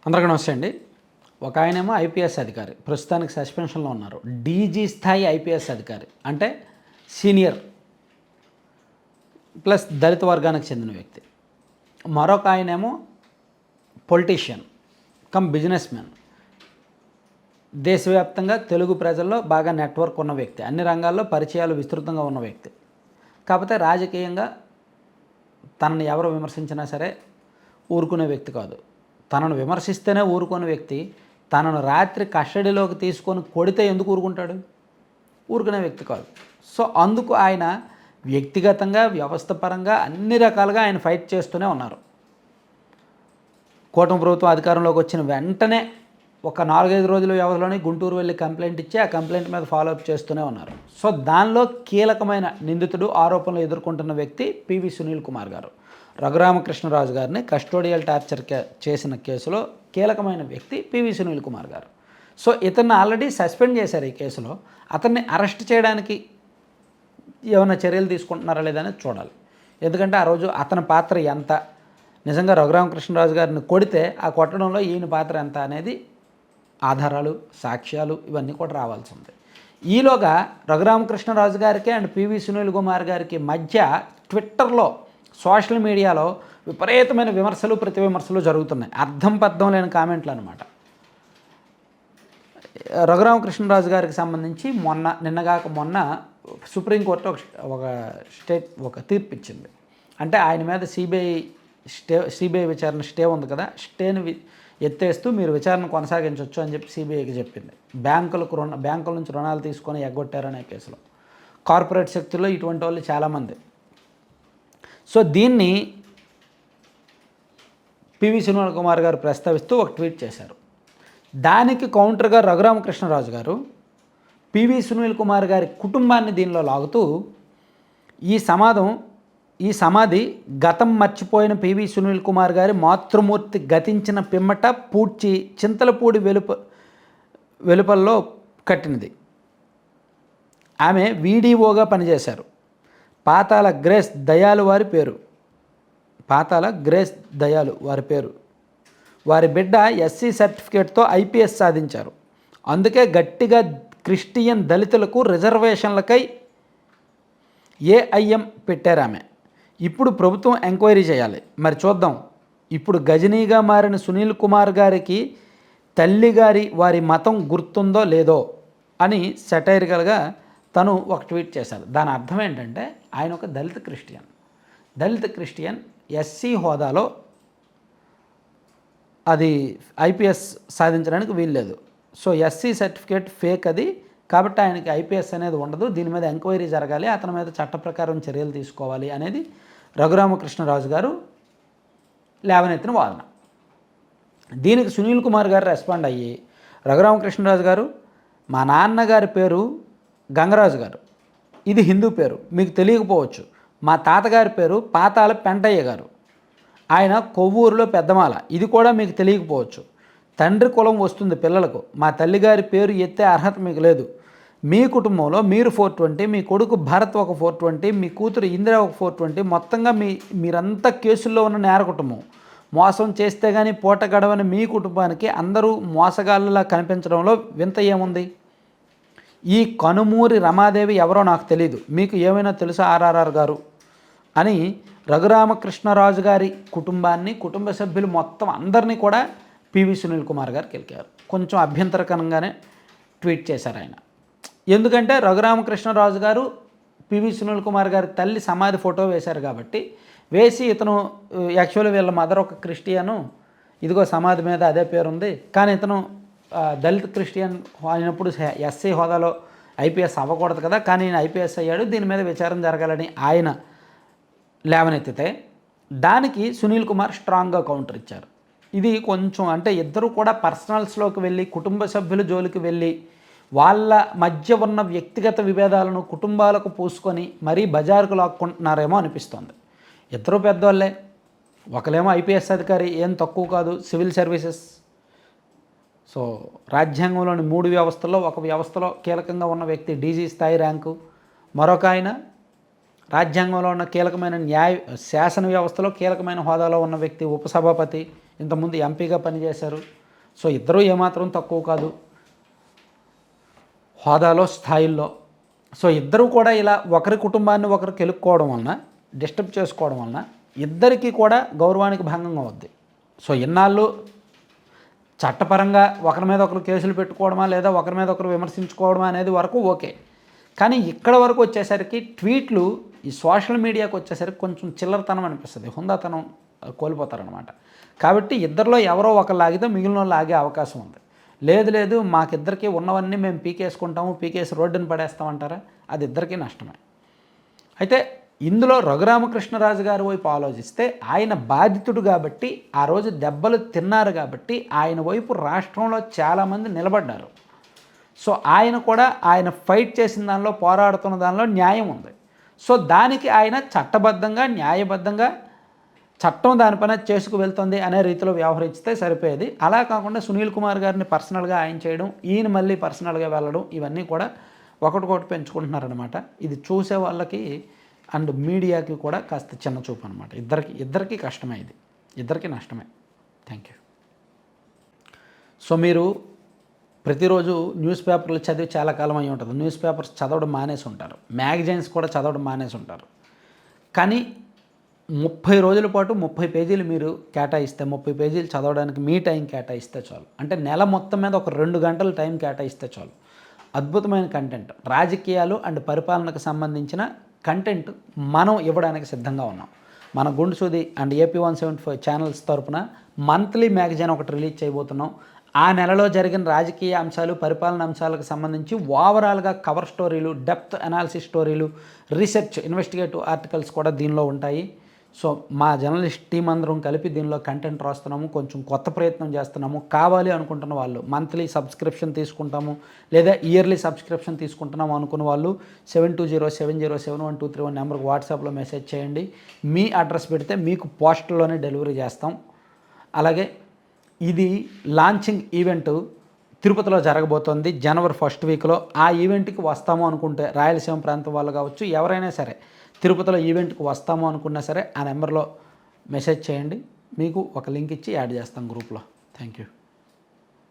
అందరికీ నమస్తే అండి. ఒక ఆయనేమో ఐపీఎస్ అధికారి, ప్రస్తుతానికి సస్పెన్షన్లో ఉన్నారు. డీజీ స్థాయి ఐపీఎస్ అధికారి అంటే సీనియర్ ప్లస్ దళిత వర్గానికి చెందిన వ్యక్తి. మరొక ఆయనేమో పొలిటీషియన్ కమ్ బిజినెస్ మ్యాన్, దేశవ్యాప్తంగా తెలుగు ప్రజల్లో బాగా నెట్వర్క్ ఉన్న వ్యక్తి, అన్ని రంగాల్లో పరిచయాలు విస్తృతంగా ఉన్న వ్యక్తి. కాకపోతే రాజకీయంగా తనని ఎవరు విమర్శించినా సరే ఊరుకునే వ్యక్తి కాదు. తనను విమర్శిస్తేనే ఊరుకునే వ్యక్తి తనను రాత్రి కస్టడీలోకి తీసుకొని కొడితే ఎందుకు ఊరుకుంటాడు? ఊరుకునే వ్యక్తి కాదు. సో అందుకు ఆయన వ్యక్తిగతంగా వ్యవస్థపరంగా అన్ని రకాలుగా ఆయన ఫైట్ చేస్తూనే ఉన్నారు. కూటమి ప్రభుత్వం అధికారంలోకి వచ్చిన వెంటనే ఒక 4-5 రోజుల వ్యవధిలోనే గుంటూరు వెళ్ళి కంప్లైంట్ ఇచ్చి ఆ కంప్లైంట్ మీద ఫాలోఅప్ చేస్తూనే ఉన్నారు. సో దానిలో కీలకమైన నిందితుడు, ఆరోపణలు ఎదుర్కొంటున్న వ్యక్తి పివి సునీల్ కుమార్ గారు. రఘురామకృష్ణరాజు గారిని కస్టోడియల్ టార్చర్ చేసిన కేసులో కీలకమైన వ్యక్తి పివి సునీల్ కుమార్ గారు. సో ఇతన్ని ఆల్రెడీ సస్పెండ్ చేశారు. ఈ కేసులో అతన్ని అరెస్ట్ చేయడానికి ఏమైనా చర్యలు తీసుకుంటున్నారా లేదని చూడాలి. ఎందుకంటే ఆ రోజు అతని పాత్ర ఎంత, నిజంగా రఘురామకృష్ణరాజు గారిని కొడితే ఆ కొట్టడంలో ఈయన పాత్ర ఎంత అనేది ఆధారాలు, సాక్ష్యాలు ఇవన్నీ కూడా రావాల్సి ఉంది. ఈలోగా రఘురామకృష్ణరాజు గారికి అండ్ పివి సునీల్ కుమార్ గారికి మధ్య ట్విట్టర్లో, సోషల్ మీడియాలో విపరీతమైన విమర్శలు, ప్రతి విమర్శలు జరుగుతున్నాయి. అర్థం పర్థం లేని కామెంట్లు అనమాట. రఘురామకృష్ణరాజు గారికి సంబంధించి నిన్నగాక మొన్న సుప్రీంకోర్టు ఒక తీర్పు ఇచ్చింది. అంటే ఆయన మీద సిబిఐ విచారణ స్టే ఉంది కదా, స్టేని ఎత్తేస్తూ మీరు విచారణ కొనసాగించవచ్చు అని చెప్పి సిబిఐకి చెప్పింది. బ్యాంకుల నుంచి రుణాలు తీసుకొని ఎగ్గొట్టారనే కేసులో కార్పొరేట్ శక్తుల్లో ఇటువంటి వాళ్ళు చాలామంది. సో దీన్ని పివి సునీల్ కుమార్ గారు ప్రస్తావిస్తూ ఒక ట్వీట్ చేశారు. దానికి కౌంటర్గా రఘురామకృష్ణరాజు గారు పివి సునీల్ కుమార్ గారి కుటుంబాన్ని దీనిలో లాగుతూ ఈ సమాధి గతం మర్చిపోయిన పివి సునీల్ కుమార్ గారి మాతృమూర్తి గతించిన పిమ్మట పూడ్చి చింతలపూడి వెలుపల్లో కట్టినది. ఆమె వీడిఓగా పనిచేశారు. పాతాల గ్రేస్ దయాలు వారి పేరు. వారి బిడ్డ ఎస్సీ సర్టిఫికేట్తో ఐపీఎస్ సాధించారు. అందుకే గట్టిగా క్రిస్టియన్ దళితులకు రిజర్వేషన్లకై ఏఐఎం పెట్టారు ఆమె. ఇప్పుడు ప్రభుత్వం ఎంక్వైరీ చేయాలి. మరి చూద్దాం, ఇప్పుడు గజనీగా మారిన సునీల్ కుమార్ గారికి తల్లిగారి వారి మతం గుర్తుందో లేదో అని సెటైరికల్గా తను ఒక ట్వీట్ చేశారు. దాని అర్థం ఏంటంటే ఆయన ఒక దళిత క్రిస్టియన్ ఎస్సీ హోదాలో అది ఐపీఎస్ సాధించడానికి వీల్లేదు. సో ఎస్సీ సర్టిఫికేట్ ఫేక్ అది, కాబట్టి ఆయనకి ఐపీఎస్ అనేది ఉండదు. దీని మీద ఎంక్వైరీ జరగాలి, అతని మీద చట్ట ప్రకారం చర్యలు తీసుకోవాలి అనేది రఘురామకృష్ణరాజు గారు లేవనెత్తిన వాదన. దీనికి సునీల్ కుమార్ గారు రెస్పాండ్ అయ్యి, రఘురామకృష్ణరాజు గారు, మా నాన్నగారి పేరు గంగరాజు గారు, ఇది హిందూ పేరు, మీకు తెలియకపోవచ్చు. మా తాతగారి పేరు పాతాల పెంటయ్య గారు, ఆయన కొవ్వూరులో పెద్దమాల, ఇది కూడా మీకు తెలియకపోవచ్చు. తండ్రి కులం వస్తుంది పిల్లలకు, మా తల్లిగారి పేరు ఎత్తే అర్హత మీకు లేదు. మీ కుటుంబంలో మీరు 420, మీ కొడుకు భరత్ ఒక 420, మీ కూతురు ఇందిర ఒక 420, మొత్తంగా మీరంతా కేసుల్లో ఉన్న నేర కుటుంబం. మోసం చేస్తే కానీ పూట గడవని మీ కుటుంబానికి అందరూ మోసగాళ్ళలా కనిపించడంలో వింత ఏముంది? ఈ కనుమూరి రమాదేవి ఎవరో నాకు తెలీదు, మీకు ఏమైనా తెలుసా ఆర్ఆర్ఆర్ గారు అని రఘురామకృష్ణరాజు గారి కుటుంబాన్ని, కుటుంబ సభ్యులు మొత్తం అందరినీ కూడా పివి సునీల్ కుమార్ గారు కెలికారు. కొంచెం అభ్యంతరకరంగానే ట్వీట్ చేశారు ఆయన. ఎందుకంటే రఘురామకృష్ణరాజు గారు పివి సునీల్ కుమార్ గారి తల్లి సమాధి ఫోటో వేశారు కాబట్టి, వేసి ఇతను యాక్చువల్లీ వీళ్ళ మదర్ ఒక క్రిస్టియను, ఇదిగో సమాధి మీద అదే పేరుంది, కానీ ఇతను దళిత క్రిస్టియన్ అయినప్పుడు ఎస్సీ హోదాలో ఐపీఎస్ అవ్వకూడదు కదా, కానీ ఈయన ఐపీఎస్ అయ్యాడు, దీని మీద విచారణ జరగాలని ఆయన లేవనెత్తితే దానికి సునీల్ కుమార్ స్ట్రాంగ్గా కౌంటర్ ఇచ్చారు. ఇది కొంచెం అంటే ఇద్దరు కూడా పర్సనల్స్లోకి వెళ్ళి, కుటుంబ సభ్యుల జోలికి వెళ్ళి, వాళ్ళ మధ్య ఉన్న వ్యక్తిగత విభేదాలను కుటుంబాలకు పూసుకొని మరీ బజారుకు లాక్కుంటున్నారేమో అనిపిస్తోంది. ఇద్దరు పెద్దవాళ్ళే, ఒకలేమో ఐపీఎస్ అధికారి, ఏం తక్కువ కాదు, సివిల్ సర్వీసెస్. సో రాజ్యాంగంలోని 3 వ్యవస్థల్లో ఒక వ్యవస్థలో కీలకంగా ఉన్న వ్యక్తి డీజీ స్థాయి ర్యాంకు, మరొక ఆయన రాజ్యాంగంలో ఉన్న కీలకమైన శాసన వ్యవస్థలో కీలకమైన హోదాలో ఉన్న వ్యక్తి ఉపసభాపతి, ఇంతకుముందు ఎంపీగా పనిచేశారు. సో ఇద్దరూ ఏమాత్రం తక్కువ కాదు హోదాలో, స్థాయిల్లో. సో ఇద్దరూ కూడా ఇలా ఒకరి కుటుంబాన్ని ఒకరు కెలుక్కోవడం వలన, డిస్టర్బ్ చేసుకోవడం వలన ఇద్దరికీ కూడా గౌరవానికి భంగం అవుద్ది. సో ఇన్నాళ్ళు చట్టపరంగా ఒకరి మీద ఒకరు కేసులు పెట్టుకోవడమా లేదా ఒకరి మీద ఒకరు విమర్శించుకోవడమా అనేది వరకు ఓకే. కానీ ఇక్కడ వరకు వచ్చేసరికి ట్వీట్లు ఈ సోషల్ మీడియాకి వచ్చేసరికి కొంచెం చిల్లరతనం అనిపిస్తుంది, హుందాతనం కోల్పోతారనమాట. కాబట్టి ఇద్దరిలో ఎవరో ఒకరు లాగితే మిగిలిన వాళ్ళు ఆగే అవకాశం ఉంది. లేదు మాకిద్దరికి ఉన్నవన్నీ మేము పీకేసుకుంటాము, పీకేసి రోడ్డుని పడేస్తామంటారా? అది ఇద్దరికీ నష్టమే. అయితే ఇందులో రఘురామకృష్ణరాజు గారి వైపు ఆలోచిస్తే ఆయన బాధితుడు కాబట్టి, ఆ రోజు దెబ్బలు తిన్నారు కాబట్టి ఆయన వైపు రాష్ట్రంలో చాలామంది నిలబడ్డారు. సో ఆయన కూడా ఆయన ఫైట్ చేసిన దానిలో, పోరాడుతున్న దానిలో న్యాయం ఉంది. సో దానికి ఆయన చట్టబద్ధంగా, న్యాయబద్ధంగా చట్టం దానిపైన చేసుకు వెళ్తుంది అనే రీతిలో వ్యవహరిస్తే సరిపోయేది. అలా కాకుండా సునీల్ కుమార్ గారిని పర్సనల్గా ఆయన చేయడం, ఈయన మళ్ళీ పర్సనల్గా వెళ్ళడం, ఇవన్నీ కూడా ఒకటికొకటి పెంచుకుంటున్నారనమాట. ఇది చూసే వాళ్ళకి అండ్ మీడియాకి కూడా కాస్త చిన్న చూపు అనమాట. ఇద్దరికి కష్టమే, ఇది ఇద్దరికి నష్టమే. Thank you. సో మీరు ప్రతిరోజు న్యూస్ పేపర్లు చదివి చాలా కాలం అయి ఉంటుంది. న్యూస్ పేపర్స్ చదవడం మానేసి ఉంటారు, మ్యాగజైన్స్ కూడా చదవడం మానేసి ఉంటారు. కానీ 30 రోజుల పాటు 30 పేజీలు మీరు కేటాయిస్తే, 30 పేజీలు చదవడానికి మీ టైం కేటాయిస్తే చాలు. అంటే నెల మొత్తం మీద ఒక 2 గంటలు టైం కేటాయిస్తే చాలు. అద్భుతమైన కంటెంట్, రాజకీయాలు అండ్ పరిపాలనకు సంబంధించిన కంటెంట్ మనం ఇవ్వడానికి సిద్ధంగా ఉన్నాం. మన గుండు సూది అండ్ ఏపీ 175 ఛానల్స్ తరపున మంత్లీ మ్యాగజైన్ ఒకటి రిలీజ్ చేయబోతున్నాం. ఆ నెలలో జరిగిన రాజకీయ అంశాలు, పరిపాలన అంశాలకు సంబంధించి ఓవరాల్గా కవర్ స్టోరీలు, డెప్త్ అనాలిసిస్ స్టోరీలు, రీసెర్చ్, ఇన్వెస్టిగేటివ్ ఆర్టికల్స్ కూడా దీనిలో ఉంటాయి. సో మా జర్నలిస్ట్ టీం అందరం కలిపి దీనిలో కంటెంట్ రాస్తున్నాము, కొంచెం కొత్త ప్రయత్నం చేస్తున్నాము. కావాలి అనుకుంటున్న వాళ్ళు మంత్లీ సబ్స్క్రిప్షన్ తీసుకుంటాము లేదా ఇయర్లీ సబ్స్క్రిప్షన్ తీసుకుంటున్నాము అనుకున్న వాళ్ళు 7207071231 నెంబర్కి వాట్సాప్లో మెసేజ్ చేయండి. మీ అడ్రస్ పెడితే మీకు పోస్టల్లోనే డెలివరీ చేస్తాం. అలాగే ఇది లాంచింగ్ ఈవెంట్ తిరుపతిలో జరగబోతోంది జనవరి 1st వీక్లో. ఆ ఈవెంట్కి వస్తాము అనుకుంటే రాయలసీమ ప్రాంతం వాళ్ళు కావచ్చు, ఎవరైనా సరే తిరుపతిలో ఈవెంట్కి వస్తాము అనుకున్నా సరే ఆ నెంబర్లో మెసేజ్ చేయండి. మీకు ఒక లింక్ ఇచ్చి యాడ్ చేస్తాం గ్రూప్లో. Thank you.